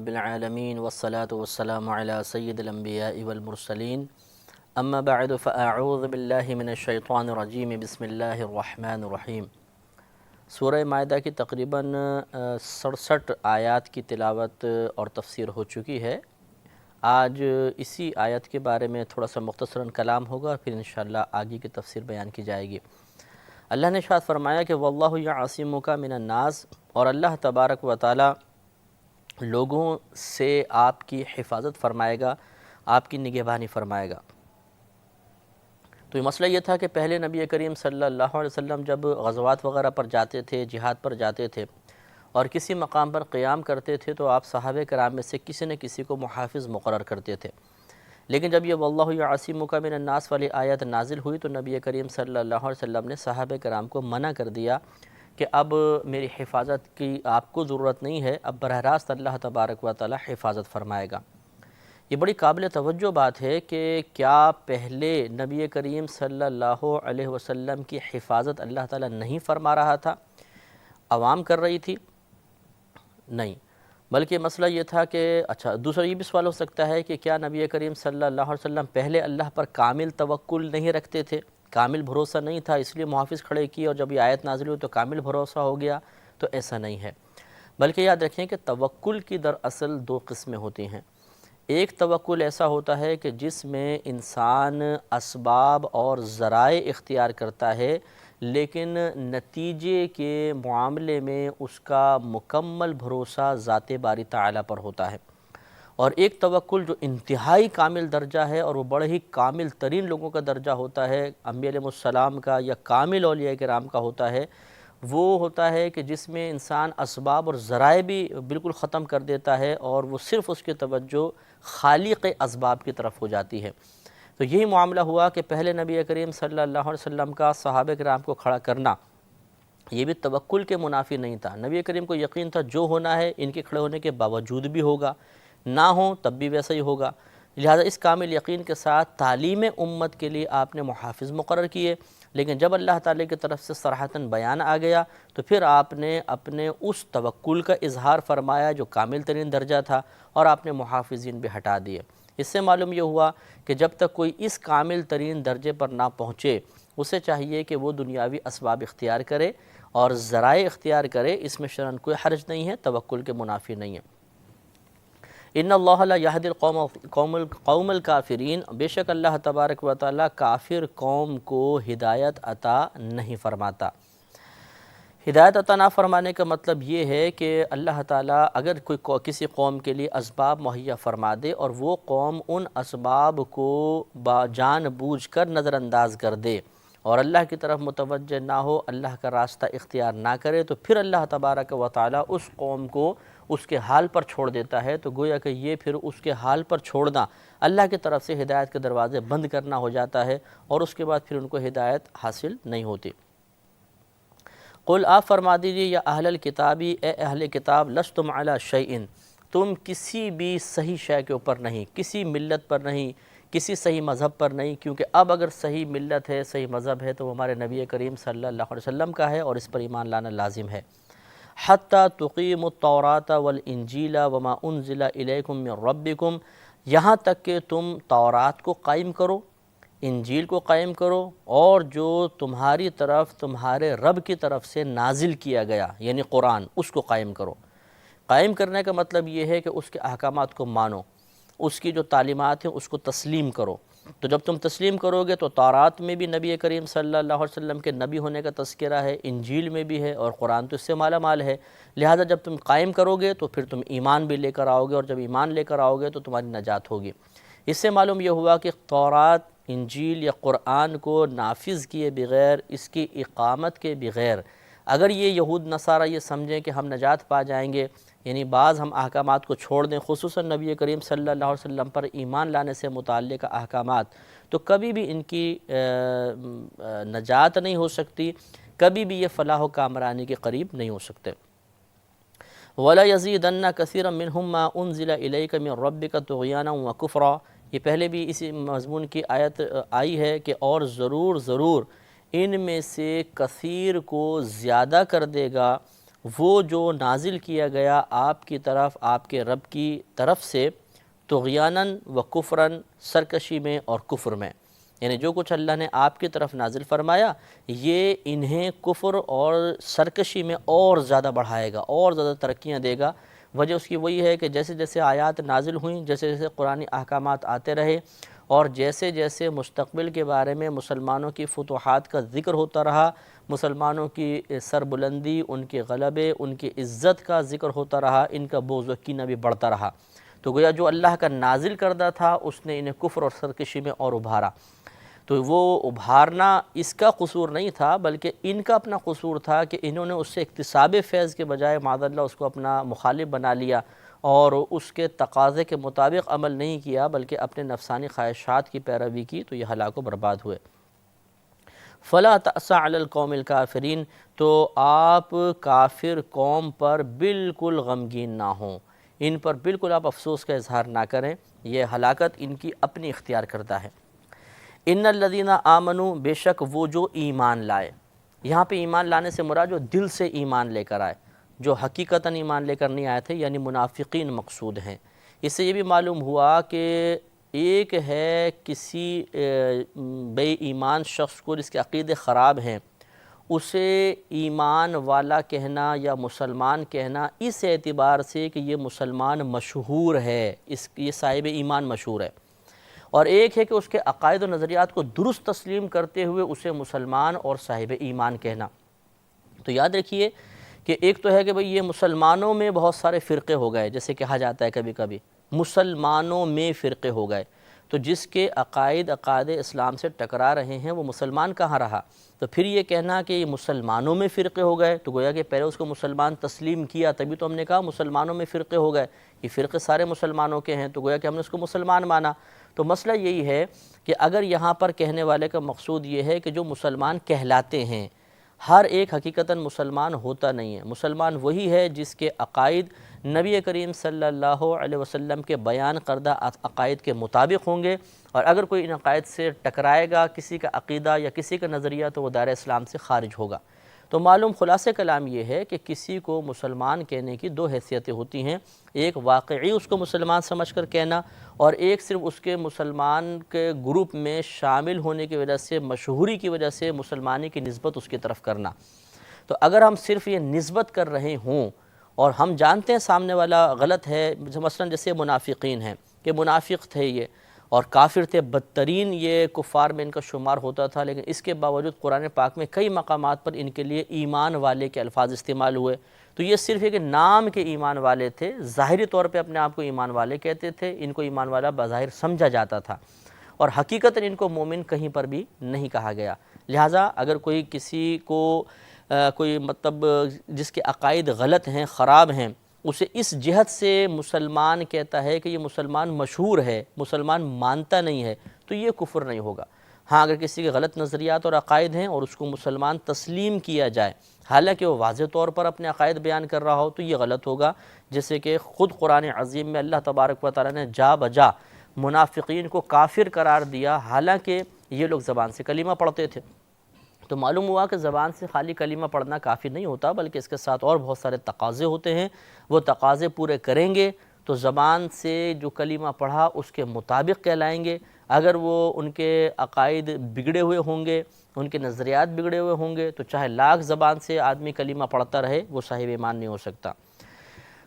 بالعالمین والصلاة والسلام علی سید الانبیاء والمرسلین اما بعد فاعوذ باللہ من الشیطان الرجیم بسم اللہ الرحمن الرحیم۔ سورہ مائدہ کی تقریباً 67 آیات کی تلاوت اور تفسیر ہو چکی ہے۔ آج اسی آیت کے بارے میں تھوڑا سا مختصراً کلام ہوگا، پھر انشاءاللہ آگے کی تفسیر بیان کی جائے گی۔ اللہ نے ارشاد فرمایا کہ واللہ یعصمک من الناس، اور اللہ تبارک و تعالی لوگوں سے آپ کی حفاظت فرمائے گا، آپ کی نگہبانی فرمائے گا۔ تو یہ مسئلہ یہ تھا کہ پہلے نبی کریم صلی اللہ علیہ وسلم جب غزوات وغیرہ پر جاتے تھے، جہاد پر جاتے تھے اور کسی مقام پر قیام کرتے تھے تو آپ صحابہ کرام میں سے کسی نہ کسی کو محافظ مقرر کرتے تھے۔ لیکن جب یہ واللہ یعصمک من الناس والی آیت نازل ہوئی تو نبی کریم صلی اللہ علیہ وسلم نے صحابہ کرام کو منع کر دیا کہ اب میری حفاظت کی آپ کو ضرورت نہیں ہے، اب براہ راست اللہ تبارک و تعالی حفاظت فرمائے گا۔ یہ بڑی قابل توجہ بات ہے کہ کیا پہلے نبی کریم صلی اللہ علیہ وسلم کی حفاظت اللہ تعالی نہیں فرما رہا تھا، عوام کر رہی تھی؟ نہیں، بلکہ مسئلہ یہ تھا کہ دوسرا یہ بھی سوال ہو سکتا ہے کہ کیا نبی کریم صلی اللہ علیہ وسلم پہلے اللہ پر کامل توکل نہیں رکھتے تھے، کامل بھروسہ نہیں تھا اس لیے محافظ کھڑے کیے اور جب یہ آیت نازل ہوئی تو کامل بھروسہ ہو گیا؟ تو ایسا نہیں ہے، بلکہ یاد رکھیں کہ توکل کی دراصل دو قسمیں ہوتی ہیں۔ ایک توکل ایسا ہوتا ہے کہ جس میں انسان اسباب اور ذرائع اختیار کرتا ہے لیکن نتیجے کے معاملے میں اس کا مکمل بھروسہ ذات باری تعالیٰ پر ہوتا ہے۔ اور ایک توکل جو انتہائی کامل درجہ ہے اور وہ بڑے ہی کامل ترین لوگوں کا درجہ ہوتا ہے، انبیاء علیہ السلام کا یا کامل اولیاء کرام کا ہوتا ہے، وہ ہوتا ہے کہ جس میں انسان اسباب اور ذرائع بھی بالکل ختم کر دیتا ہے اور وہ صرف اس کی توجہ خالق اسباب کی طرف ہو جاتی ہے۔ تو یہی معاملہ ہوا کہ پہلے نبی کریم صلی اللہ علیہ وسلم کا صحابہ کرام کو کھڑا کرنا یہ بھی توکل کے منافی نہیں تھا۔ نبی کریم کو یقین تھا جو ہونا ہے ان کے کھڑے ہونے کے باوجود بھی ہوگا، نہ ہوں تب بھی ویسا ہی ہوگا، لہذا اس کامل یقین کے ساتھ تعلیم امت کے لیے آپ نے محافظ مقرر کیے۔ لیکن جب اللہ تعالیٰ کی طرف سے صراحتاً بیان آ گیا تو پھر آپ نے اپنے اس توکل کا اظہار فرمایا جو کامل ترین درجہ تھا اور آپ نے محافظین بھی ہٹا دیے۔ اس سے معلوم یہ ہوا کہ جب تک کوئی اس کامل ترین درجے پر نہ پہنچے اسے چاہیے کہ وہ دنیاوی اسباب اختیار کرے اور ذرائع اختیار کرے، اس میں شرعاً کوئی حرج نہیں ہے، توکل کے منافی نہیں ہے۔ ان اللہ لا یہدی القوم الکافرین، بے شک اللہ تبارک و تعالی کافر قوم کو ہدایت عطا نہیں فرماتا۔ ہدایت عطا نہ فرمانے کا مطلب یہ ہے کہ اللہ تعالیٰ اگر کسی قوم کے لیے اسباب مہیا فرما دے اور وہ قوم ان اسباب کو جان بوجھ کر نظر انداز کر دے اور اللہ کی طرف متوجہ نہ ہو، اللہ کا راستہ اختیار نہ کرے، تو پھر اللہ تبارک و تعالیٰ اس قوم کو اس کے حال پر چھوڑ دیتا ہے۔ تو گویا کہ یہ پھر اس کے حال پر چھوڑنا اللہ کی طرف سے ہدایت کے دروازے بند کرنا ہو جاتا ہے اور اس کے بعد پھر ان کو ہدایت حاصل نہیں ہوتی۔ قل آپ فرما دیجیے یا اہل الکتابی، اے اہل کتاب، لستم علی شیئن، تم کسی بھی صحیح شے کے اوپر نہیں، کسی ملت پر نہیں، کسی صحیح مذہب پر نہیں، کیونکہ اب اگر صحیح ملت ہے، صحیح مذہب ہے تو وہ ہمارے نبی کریم صلی اللہ علیہ وسلم کا ہے اور اس پر ایمان لانا لازم ہے۔ حتی تقیموا التوراۃ والانجیل وما انزل الیکم من ربکم، یہاں تک کہ تم تورات کو قائم کرو، انجیل کو قائم کرو اور جو تمہاری طرف تمہارے رب کی طرف سے نازل کیا گیا یعنی قرآن، اس کو قائم کرو۔ قائم کرنے کا مطلب یہ ہے کہ اس کے احکامات کو مانو، اس کی جو تعلیمات ہیں اس کو تسلیم کرو۔ تو جب تم تسلیم کرو گے تو تورات میں بھی نبی کریم صلی اللہ علیہ وسلم کے نبی ہونے کا تذکرہ ہے، انجیل میں بھی ہے اور قرآن تو اس سے مالا مال ہے، لہذا جب تم قائم کرو گے تو پھر تم ایمان بھی لے کر آؤ گے اور جب ایمان لے کر آؤ گے تو تمہاری نجات ہوگی۔ اس سے معلوم یہ ہوا کہ تورات، انجیل یا قرآن کو نافذ کیے بغیر، اس کی اقامت کے بغیر اگر یہ یہود نصارہ یہ سمجھیں کہ ہم نجات پا جائیں گے، یعنی بعض ہم احکامات کو چھوڑ دیں، خصوصاً نبی کریم صلی اللہ علیہ وسلم پر ایمان لانے سے متعلق احکامات، تو کبھی بھی ان کی نجات نہیں ہو سکتی، کبھی بھی یہ فلاح و کامرانی کے قریب نہیں ہو سکتے۔ وَلَا يَزِيدَنَّ كَثِيرًا مِّنْهُمْ مَا أُنزِلَ إِلَيْكَ مِن رَبِّكَ طُغْيَانًا وَكُفْرًا، یہ پہلے بھی اسی مضمون کی آیت آئی ہے کہ اور ضرور ان میں سے کثیر کو زیادہ کر دے گا وہ جو نازل کیا گیا آپ کی طرف آپ کے رب کی طرف سے طغیاناً و کفراً، سرکشی میں اور کفر میں، یعنی جو کچھ اللہ نے آپ کی طرف نازل فرمایا یہ انہیں کفر اور سرکشی میں اور زیادہ بڑھائے گا، اور زیادہ ترقیاں دے گا۔ وجہ اس کی وہی ہے کہ جیسے جیسے آیات نازل ہوئیں، جیسے جیسے قرآنی احکامات آتے رہے، اور جیسے جیسے مستقبل کے بارے میں مسلمانوں کی فتوحات کا ذکر ہوتا رہا، مسلمانوں کی سربلندی، ان کے غلبے، ان کی عزت کا ذکر ہوتا رہا، ان کا بغض و کینہ بھی بڑھتا رہا۔ تو گویا جو اللہ کا نازل کردہ تھا اس نے انہیں کفر اور سرکشی میں اور ابھارا۔ تو وہ ابھارنا اس کا قصور نہیں تھا، بلکہ ان کا اپنا قصور تھا کہ انہوں نے اس سے اکتساب فیض کے بجائے معاذ اللہ اس کو اپنا مخالف بنا لیا، اور اس کے تقاضے کے مطابق عمل نہیں کیا بلکہ اپنے نفسانی خواہشات کی پیروی کی، تو یہ ہلاک و برباد ہوئے۔ فلا تأس علی القوم الکافرین، تو آپ کافر قوم پر بالکل غمگین نہ ہوں، ان پر بالکل آپ افسوس کا اظہار نہ کریں، یہ ہلاکت ان کی اپنی اختیار کردہ ہے۔ ان الذین آمنوا، بے شک وہ جو ایمان لائے، یہاں پہ ایمان لانے سے مراد جو دل سے ایمان لے کر آئے، جو حقیقتاً ایمان لے کر نہیں آئے تھے، یعنی منافقین مقصود ہیں۔ اس سے یہ بھی معلوم ہوا کہ ایک ہے کسی بے ایمان شخص کو جس کے عقیدے خراب ہیں، اسے ایمان والا کہنا یا مسلمان کہنا اس اعتبار سے کہ یہ مسلمان مشہور ہے، یہ صاحب ایمان مشہور ہے، اور ایک ہے کہ اس کے عقائد و نظریات کو درست تسلیم کرتے ہوئے اسے مسلمان اور صاحب ایمان کہنا۔ تو یاد رکھیے کہ ایک تو ہے کہ بھئی یہ مسلمانوں میں بہت سارے فرقے ہو گئے، جیسے کہا جاتا ہے کبھی کبھی مسلمانوں میں فرقے ہو گئے، تو جس کے عقائد اسلام سے ٹکرا رہے ہیں وہ مسلمان کہاں رہا؟ تو پھر یہ کہنا کہ یہ مسلمانوں میں فرقے ہو گئے، تو گویا کہ پہلے اس کو مسلمان تسلیم کیا تبھی تو ہم نے کہا مسلمانوں میں فرقے ہو گئے، یہ فرقے سارے مسلمانوں کے ہیں، تو گویا کہ ہم نے اس کو مسلمان مانا۔ تو مسئلہ یہی ہے کہ اگر یہاں پر کہنے والے کا مقصود یہ ہے کہ جو مسلمان کہلاتے ہیں، ہر ایک حقیقتاً مسلمان ہوتا نہیں ہے، مسلمان وہی ہے جس کے عقائد نبی کریم صلی اللہ علیہ وسلم کے بیان کردہ عقائد کے مطابق ہوں گے، اور اگر کوئی ان عقائد سے ٹکرائے گا، کسی کا عقیدہ یا کسی کا نظریہ، تو وہ دائرہ اسلام سے خارج ہوگا۔ تو معلوم خلاصہ کلام یہ ہے کہ کسی کو مسلمان کہنے کی دو حیثیتیں ہوتی ہیں، ایک واقعی اس کو مسلمان سمجھ کر کہنا، اور ایک صرف اس کے مسلمان کے گروپ میں شامل ہونے کی وجہ سے، مشہوری کی وجہ سے مسلمانی کی نسبت اس کی طرف کرنا۔ تو اگر ہم صرف یہ نسبت کر رہے ہوں اور ہم جانتے ہیں سامنے والا غلط ہے، مثلا جیسے منافقین ہیں کہ منافق تھے یہ اور کافر تھے، بدترین یہ کفار میں ان کا شمار ہوتا تھا، لیکن اس کے باوجود قرآن پاک میں کئی مقامات پر ان کے لیے ایمان والے کے الفاظ استعمال ہوئے، تو یہ صرف ایک نام کے ایمان والے تھے، ظاہری طور پہ اپنے آپ کو ایمان والے کہتے تھے، ان کو ایمان والا بظاہر سمجھا جاتا تھا، اور حقیقتاً ان کو مومن کہیں پر بھی نہیں کہا گیا۔ لہٰذا اگر کوئی کسی کو کوئی مطلب جس کے عقائد غلط ہیں، خراب ہیں، اسے اس جہت سے مسلمان کہتا ہے کہ یہ مسلمان مشہور ہے، مسلمان مانتا نہیں ہے، تو یہ کفر نہیں ہوگا۔ ہاں اگر کسی کے غلط نظریات اور عقائد ہیں اور اس کو مسلمان تسلیم کیا جائے، حالانکہ وہ واضح طور پر اپنے عقائد بیان کر رہا ہو، تو یہ غلط ہوگا، جیسے کہ خود قرآن عظیم میں اللہ تبارک و تعالیٰ نے جا بجا منافقین کو کافر قرار دیا، حالانکہ یہ لوگ زبان سے کلمہ پڑھتے تھے۔ تو معلوم ہوا کہ زبان سے خالی کلمہ پڑھنا کافی نہیں ہوتا، بلکہ اس کے ساتھ اور بہت سارے تقاضے ہوتے ہیں، وہ تقاضے پورے کریں گے تو زبان سے جو کلمہ پڑھا اس کے مطابق کہلائیں گے۔ اگر وہ ان کے عقائد بگڑے ہوئے ہوں گے، ان کے نظریات بگڑے ہوئے ہوں گے، تو چاہے لاکھ زبان سے آدمی کلمہ پڑھتا رہے، وہ صاحب ایمان نہیں ہو سکتا۔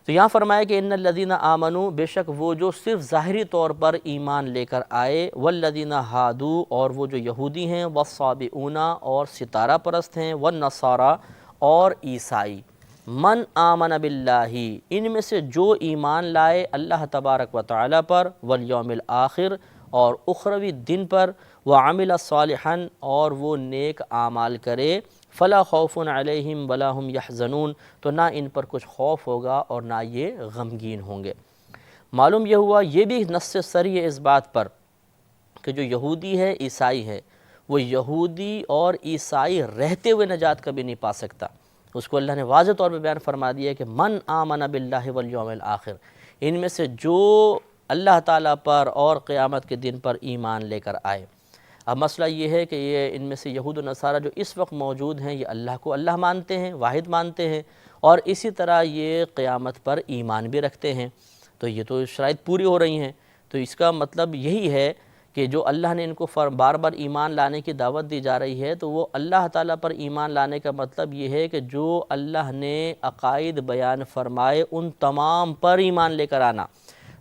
تو یہاں فرمایا کہ ان الذین آمنوا، بے شک وہ جو صرف ظاہری طور پر ایمان لے کر آئے، والذین ہادوا، اور وہ جو یہودی ہیں، والصابئون، اور ستارہ پرست ہیں، والنصارى، اور عیسائی، من آمن باللہ، ان میں سے جو ایمان لائے اللہ تبارک و تعالیٰ پر، والیوم الآخر، اور اخروی دن پر، وعمل صالحا، اور وہ نیک اعمال کرے، فلا خوف علیہم ولا هم یحزنون، تو نہ ان پر کچھ خوف ہوگا اور نہ یہ غمگین ہوں گے۔ معلوم یہ ہوا، یہ بھی نص صریح ہے اس بات پر کہ جو یہودی ہے، عیسائی ہے، وہ یہودی اور عیسائی رہتے ہوئے نجات کبھی نہیں پا سکتا۔ اس کو اللہ نے واضح طور پہ بیان فرما دیا کہ من آمن باللہ والیوم الآخر، ان میں سے جو اللہ تعالیٰ پر اور قیامت کے دن پر ایمان لے کر آئے۔ اب مسئلہ یہ ہے کہ یہ ان میں سے یہود و نصارہ جو اس وقت موجود ہیں یہ اللہ کو اللہ مانتے ہیں، واحد مانتے ہیں، اور اسی طرح یہ قیامت پر ایمان بھی رکھتے ہیں، تو یہ تو شرائط پوری ہو رہی ہیں۔ تو اس کا مطلب یہی ہے کہ جو اللہ نے ان کو بار بار ایمان لانے کی دعوت دی جا رہی ہے، تو وہ اللہ تعالیٰ پر ایمان لانے کا مطلب یہ ہے کہ جو اللہ نے عقائد بیان فرمائے ان تمام پر ایمان لے کر آنا،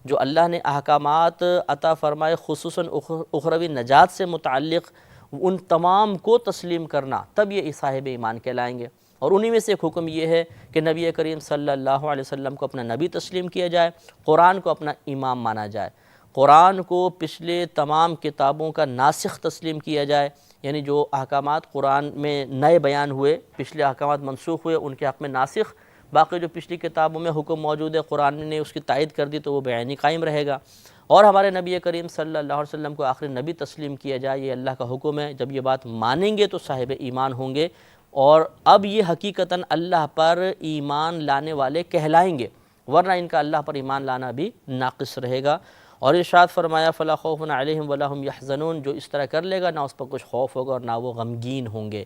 جو اللہ نے احکامات عطا فرمائے خصوصاً اخروی نجات سے متعلق ان تمام کو تسلیم کرنا، تب یہ صاحب ایمان کہلائیں گے۔ اور انہی میں سے ایک حکم یہ ہے کہ نبی کریم صلی اللہ علیہ وسلم کو اپنا نبی تسلیم کیا جائے، قرآن کو اپنا امام مانا جائے، قرآن کو پچھلے تمام کتابوں کا ناسخ تسلیم کیا جائے، یعنی جو احکامات قرآن میں نئے بیان ہوئے، پچھلے احکامات منسوخ ہوئے، ان کے حق میں ناسخ، باقی جو پچھلی کتابوں میں حکم موجود ہے قرآن نے اس کی تائید کر دی تو وہ بعینی قائم رہے گا۔ اور ہمارے نبی کریم صلی اللہ علیہ وسلم کو آخری نبی تسلیم کیا جائے، یہ اللہ کا حکم ہے۔ جب یہ بات مانیں گے تو صاحب ایمان ہوں گے، اور اب یہ حقیقتاً اللہ پر ایمان لانے والے کہلائیں گے، ورنہ ان کا اللہ پر ایمان لانا بھی ناقص رہے گا۔ اور ارشاد فرمایا فلا خوف علیہم ولا هم یحزنون، جو اس طرح کر لے گا نہ اس پر کچھ خوف ہوگا اور نہ وہ غمگین ہوں گے۔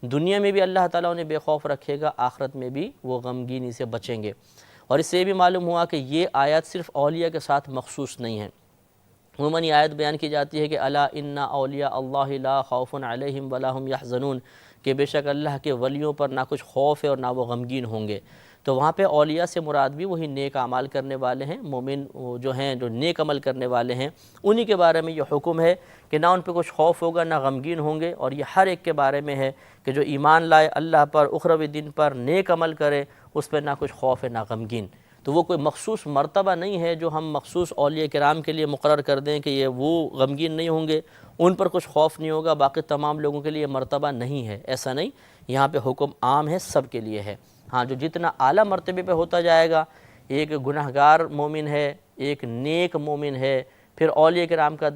دنیا میں بھی اللہ تعالیٰ انہیں بے خوف رکھے گا، آخرت میں بھی وہ غمگینی سے بچیں گے۔ اور اس سے یہ بھی معلوم ہوا کہ یہ آیات صرف اولیاء کے ساتھ مخصوص نہیں ہیں۔ عموماً یہ آیت بیان کی جاتی ہے کہ الا ان اولیاء اللہ لا خوف علیہم ولا هم یحزنون، کہ بے شک اللہ کے ولیوں پر نہ کچھ خوف ہے اور نہ وہ غمگین ہوں گے۔ تو وہاں پہ اولیاء سے مراد بھی وہی نیک اعمال کرنے والے ہیں، مومن جو ہیں جو نیک عمل کرنے والے ہیں، انہی کے بارے میں یہ حکم ہے کہ نہ ان پہ کچھ خوف ہوگا نہ غمگین ہوں گے۔ اور یہ ہر ایک کے بارے میں ہے کہ جو ایمان لائے اللہ پر، اخروی دن پر، نیک عمل کرے، اس پہ نہ کچھ خوف ہے نہ غمگین۔ تو وہ کوئی مخصوص مرتبہ نہیں ہے جو ہم مخصوص اولیاء کرام کے لیے مقرر کر دیں کہ یہ وہ غمگین نہیں ہوں گے، ان پر کچھ خوف نہیں ہوگا، باقی تمام لوگوں کے لیے مرتبہ نہیں ہے، ایسا نہیں۔ یہاں پہ حکم عام ہے، سب کے لیے ہے۔ ہاں، جو جتنا اعلیٰ مرتبے پہ ہوتا جائے گا، ایک گنہگار مومن ہے، ایک نیک مومن ہے، پھر اولیاء کرام کا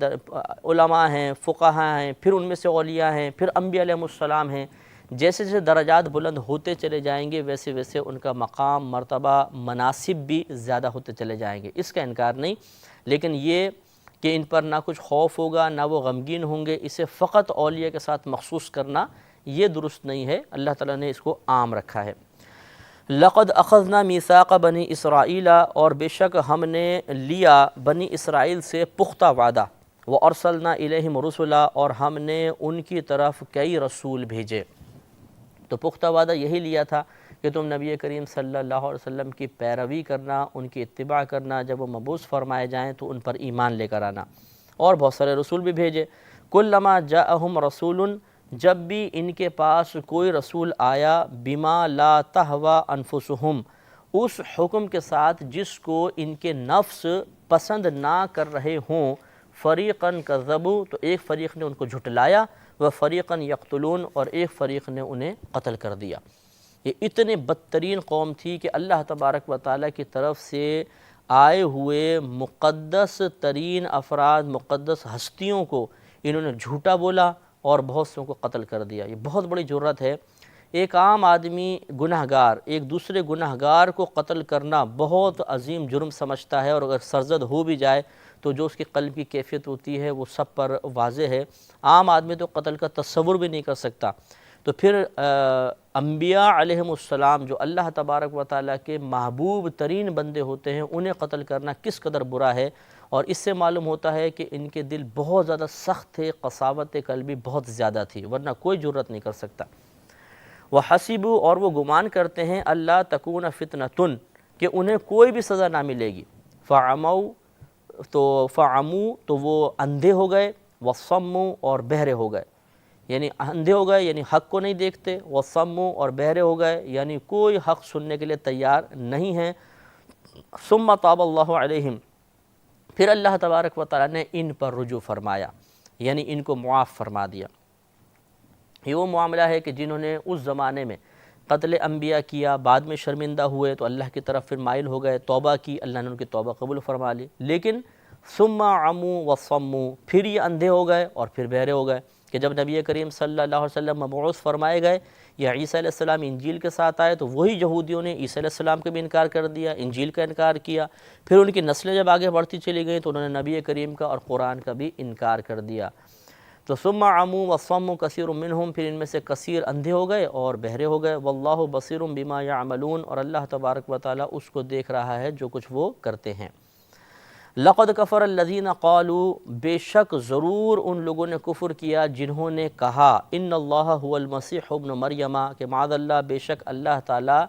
علماء ہیں، فقہاء ہیں، پھر ان میں سے اولیاء ہیں، پھر انبیاء علیہ السلام ہیں، جیسے جیسے درجات بلند ہوتے چلے جائیں گے ویسے ویسے ان کا مقام، مرتبہ، مناصب بھی زیادہ ہوتے چلے جائیں گے، اس کا انکار نہیں۔ لیکن یہ کہ ان پر نہ کچھ خوف ہوگا نہ وہ غمگین ہوں گے، اسے فقط اولیاء کے ساتھ مخصوص کرنا یہ درست نہیں ہے، اللہ تعالیٰ نے اس کو عام رکھا ہے۔ لقد اخذنا میثاق بنی اسرائیل، اور بے شک ہم نے لیا بنی اسرائیل سے پختہ وعدہ، وارسلنا الیہم رسلا، اور ہم نے ان کی طرف کئی رسول بھیجے۔ تو پختہ وعدہ یہی لیا تھا کہ تم نبی کریم صلی اللہ علیہ وسلم کی پیروی کرنا، ان کی اتباع کرنا، جب وہ مبعوث فرمائے جائیں تو ان پر ایمان لے کر آنا، اور بہت سارے رسول بھی بھیجے۔ کلما جاءہم رسول، جب بھی ان کے پاس کوئی رسول آیا، بما لا تہوی انفسہم، اس حکم کے ساتھ جس کو ان کے نفس پسند نہ کر رہے ہوں، فریقاً کذبوا، تو ایک فریق نے ان کو جھٹلایا، وفریقاً یقتلون، اور ایک فریق نے انہیں قتل کر دیا۔ یہ اتنے بدترین قوم تھی کہ اللہ تبارک و تعالیٰ کی طرف سے آئے ہوئے مقدس ترین افراد، مقدس ہستیوں کو انہوں نے جھوٹا بولا اور بہت سوں کو قتل کر دیا۔ یہ بہت بڑی جرأت ہے۔ ایک عام آدمی گنہگار ایک دوسرے گنہگار کو قتل کرنا بہت عظیم جرم سمجھتا ہے، اور اگر سرزد ہو بھی جائے تو جو اس کی قلب کی کیفیت ہوتی ہے وہ سب پر واضح ہے۔ عام آدمی تو قتل کا تصور بھی نہیں کر سکتا، تو پھر انبیاء علیہم السلام جو اللہ تبارک و تعالیٰ کے محبوب ترین بندے ہوتے ہیں، انہیں قتل کرنا کس قدر برا ہے۔ اور اس سے معلوم ہوتا ہے کہ ان کے دل بہت زیادہ سخت تھے، قساوت قلبی بہت زیادہ تھی، ورنہ کوئی جرأت نہیں کر سکتا۔ وَحَسِبُوا، اور وہ گمان کرتے ہیں، اللہ تکون فتنۃ، کہ انہیں کوئی بھی سزا نہ ملے گی۔ فعموا، تو وہ اندھے ہو گئے، وصموا، اور بہرے ہو گئے، یعنی اندھے ہو گئے یعنی حق کو نہیں دیکھتے، وصموا، اور بہرے ہو گئے یعنی کوئی حق سننے کے لیے تیار نہیں ہیں۔ ثم تاب اللہ علیہم، پھر اللہ تبارک و تعالیٰ نے ان پر رجوع فرمایا، یعنی ان کو معاف فرما دیا۔ یہ وہ معاملہ ہے کہ جنہوں نے اس زمانے میں قتل انبیاء کیا، بعد میں شرمندہ ہوئے تو اللہ کی طرف پھر مائل ہو گئے، توبہ کی، اللہ نے ان کی توبہ قبول فرما لی، لیکن ثم عموا وصموا، پھر یہ اندھے ہو گئے اور پھر بہرے ہو گئے کہ جب نبی کریم صلی اللہ علیہ وسلم مبعوث فرمائے گئے یا عیسیٰ علیہ السلام انجیل کے ساتھ آئے تو وہی یہودیوں نے عیسیٰ علیہ السلام کا بھی انکار کر دیا، انجیل کا انکار کیا، پھر ان کی نسلیں جب آگے بڑھتی چلی گئیں تو انہوں نے نبی کریم کا اور قرآن کا بھی انکار کر دیا۔ تو ثم عموا وصموا کثیر منہم، پھر ان میں سے کثیر اندھے ہو گئے اور بہرے ہو گئے، واللہ بصیر بما یعملون، اور اللہ تبارک و تعالیٰ اس کو دیکھ رہا ہے جو کچھ وہ کرتے ہیں۔ لقد کفر الذین قالوا، بے شک ضرور ان لوگوں نے کفر کیا جنہوں نے کہا، ان اللہ هو المسیح ابن مریم، کہ معاذ اللہ بے شک اللہ تعالیٰ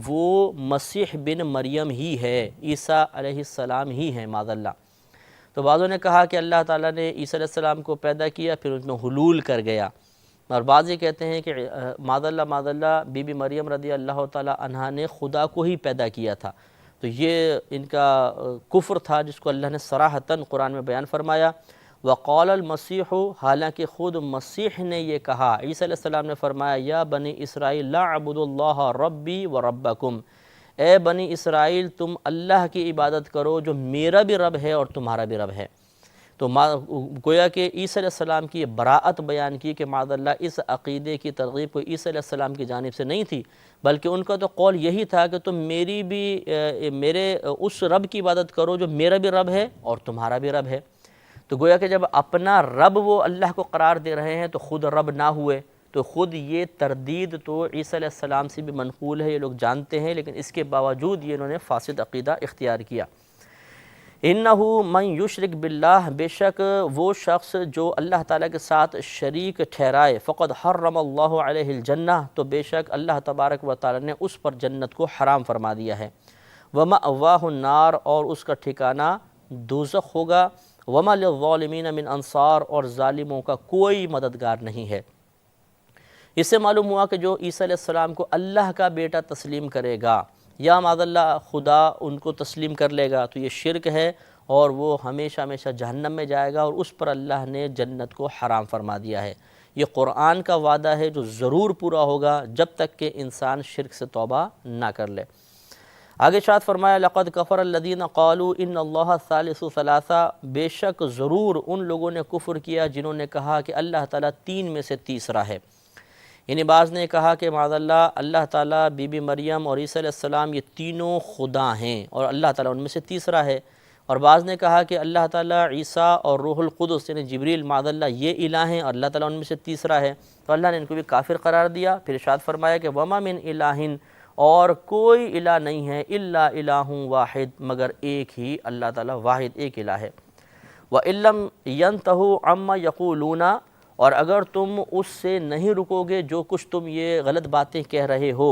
وہ مسیح بن مریم ہی ہے، عیسیٰ علیہ السلام ہی ہیں معاذ اللہ۔ تو بعضوں نے کہا کہ اللہ تعالیٰ نے عیسیٰ علیہ السلام کو پیدا کیا پھر اس میں حلول کر گیا، اور بعض یہ کہتے ہیں کہ معاذ اللہ بی بی مریم رضی اللہ تعالیٰ عنہا نے خدا کو ہی پیدا کیا تھا۔ تو یہ ان کا کفر تھا جس کو اللہ نے صراحتاً قرآن میں بیان فرمایا۔ وقال المسیح، حالانکہ خود مسیح نے یہ کہا، عیسیٰ علیہ السلام نے فرمایا، یا بنی اسرائیل لا اعبد اللہ ربی و ربکم، اے بنی اسرائیل تم اللہ کی عبادت کرو جو میرا بھی رب ہے اور تمہارا بھی رب ہے۔ تو گویا کہ عیسیٰ علیہ السلام کی یہ براءت بیان کی کہ معاذ اللہ اس عقیدے کی ترغیب کو عیسیٰ علیہ السلام کی جانب سے نہیں تھی، بلکہ ان کا تو قول یہی تھا کہ تم میرے اس رب کی عبادت کرو جو میرا بھی رب ہے اور تمہارا بھی رب ہے۔ تو گویا کہ جب اپنا رب وہ اللہ کو قرار دے رہے ہیں تو خود رب نہ ہوئے، تو خود یہ تردید تو عیسیٰ علیہ السلام سے بھی منقول ہے، یہ لوگ جانتے ہیں، لیکن اس کے باوجود یہ انہوں نے فاسد عقیدہ اختیار کیا۔ انہو من یشرک باللہ، بے شک وہ شخص جو اللہ تعالیٰ کے ساتھ شریک ٹھہرائے، فقد حرم اللہ علیہ الجنہ، تو بے شک اللہ تبارک و تعالیٰ نے اس پر جنت کو حرام فرما دیا ہے۔ ومأواہ النار، اور اس کا ٹھکانہ دوزخ ہوگا۔ وما للظالمین من انصار، اور ظالموں کا کوئی مددگار نہیں ہے۔ اس سے معلوم ہوا کہ جو عیسیٰ علیہ السلام کو اللہ کا بیٹا تسلیم کرے گا یا معاذ اللہ خدا ان کو تسلیم کر لے گا تو یہ شرک ہے، اور وہ ہمیشہ ہمیشہ جہنم میں جائے گا، اور اس پر اللہ نے جنت کو حرام فرما دیا ہے۔ یہ قرآن کا وعدہ ہے جو ضرور پورا ہوگا جب تک کہ انسان شرک سے توبہ نہ کر لے۔ آگے ارشاد فرمایا، لقد کفر الذین قالوا ان اللہ ثالث ثلاثہ، بے شک ضرور ان لوگوں نے کفر کیا جنہوں نے کہا کہ اللہ تعالیٰ تین میں سے تیسرا ہے۔ یعنی بعض نے کہا کہ معاذ اللہ تعالیٰ بی بی مریم اور عیسیٰ علیہ السلام یہ تینوں خدا ہیں اور اللہ تعالیٰ ان میں سے تیسرا ہے، اور بعض نے کہا کہ اللہ تعالیٰ عیسیٰ اور روح القدس یعنی جبریل معاذ اللہ یہ الہ ہیں اور اللہ تعالیٰ ان میں سے تیسرا ہے، تو اللہ نے ان کو بھی کافر قرار دیا۔ پھر ارشاد فرمایا کہ وما من الہ، اور کوئی الہ نہیں ہے الا الہ واحد، مگر ایک ہی اللہ تعالیٰ واحد ایک الہ ہے۔ وَإِن لَّمْ يَنْتَهُوا عَمَّا يَقُولُونَ، اور اگر تم اس سے نہیں رکو گے جو کچھ تم یہ غلط باتیں کہہ رہے ہو،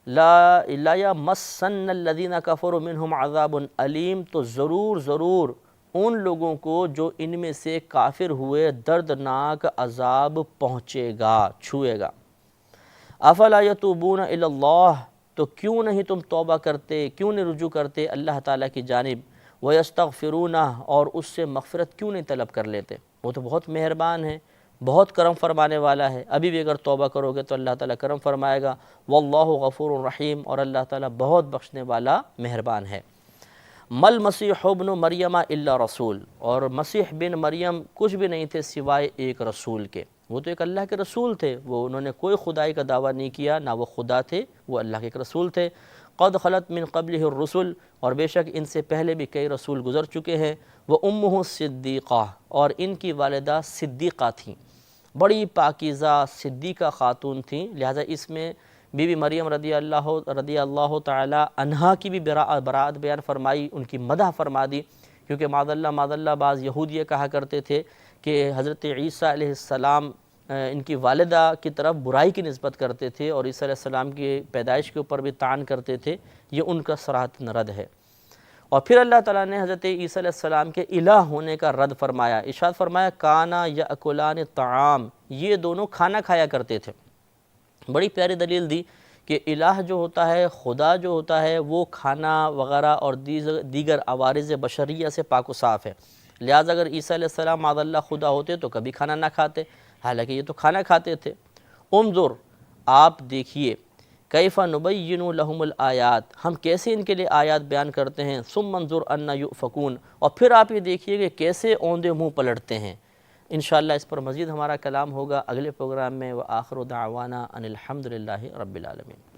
لا يَمَسَّنَّ الَّذِينَ كَفَرُوا مِنْهُمْ عَذَابٌ أَلِيمٌ، تو ضرور ان لوگوں کو جو ان میں سے کافر ہوئے دردناک عذاب پہنچے گا، چھوئے گا۔ افلا یتوبون الی اللہ، تو کیوں نہیں تم توبہ کرتے، کیوں نہیں رجوع کرتے اللہ تعالیٰ کی جانب، ویستغفرونہ، اور اس سے مغفرت کیوں نہیں طلب کر لیتے، وہ تو بہت مہربان ہے، بہت کرم فرمانے والا ہے، ابھی بھی اگر توبہ کرو گے تو اللہ تعالیٰ کرم فرمائے گا۔ واللہ غفور رحیم، اور اللہ تعالیٰ بہت بخشنے والا مہربان ہے۔ مل مسیح ابن مریم الا رسول، اور مسیح بن مریم کچھ بھی نہیں تھے سوائے ایک رسول کے، وہ تو ایک اللہ کے رسول تھے، انہوں نے کوئی خدائی کا دعویٰ نہیں کیا، نہ وہ خدا تھے، وہ اللہ کے ایک رسول تھے۔ قد خلت من قبلہ الرسل، اور بے شک ان سے پہلے بھی کئی رسول گزر چکے ہیں۔ وامہ صدیقہ، اور ان کی والدہ صدیقہ تھیں، بڑی پاکیزہ صدیقہ خاتون تھیں، لہٰذا اس میں بی بی مریم رضی اللہ تعالی عنہا کی بھی براءت بیان فرمائی، ان کی مدح فرما دی، کیونکہ معاذ اللہ بعض یہود یہ کہا کرتے تھے کہ حضرت عیسیٰ علیہ السلام ان کی والدہ کی طرف برائی کی نسبت کرتے تھے اور عیسیٰ علیہ السلام کی پیدائش کے اوپر بھی طعن کرتے تھے، یہ ان کا صراحتاً رد ہے۔ اور پھر اللہ تعالیٰ نے حضرت عیسیٰ علیہ السلام کے الہ ہونے کا رد فرمایا، ارشاد فرمایا کانا یاکلان الطعام، یہ دونوں کھانا کھایا کرتے تھے۔ بڑی پیاری دلیل دی کہ الہ جو ہوتا ہے، خدا جو ہوتا ہے، وہ کھانا وغیرہ اور دیگر عوارض بشریہ سے پاک و صاف ہے، لہٰذا اگر عیسیٰ علیہ السلام معاذ اللہ خدا ہوتے تو کبھی کھانا نہ کھاتے، حالانکہ یہ تو کھانا کھاتے تھے۔ انظر، آپ دیکھیے، کیف نبین لہم الآیات، ہم کیسے ان کے لیے آیات بیان کرتے ہیں، ثم انظر انا یؤفکون، اور پھر آپ یہ دیکھیے کہ کیسے اوندے منہ پلٹتے ہیں۔ انشاءاللہ اس پر مزید ہمارا کلام ہوگا اگلے پروگرام میں۔ وآخر دعوانا ان الحمد للہ رب العالمین۔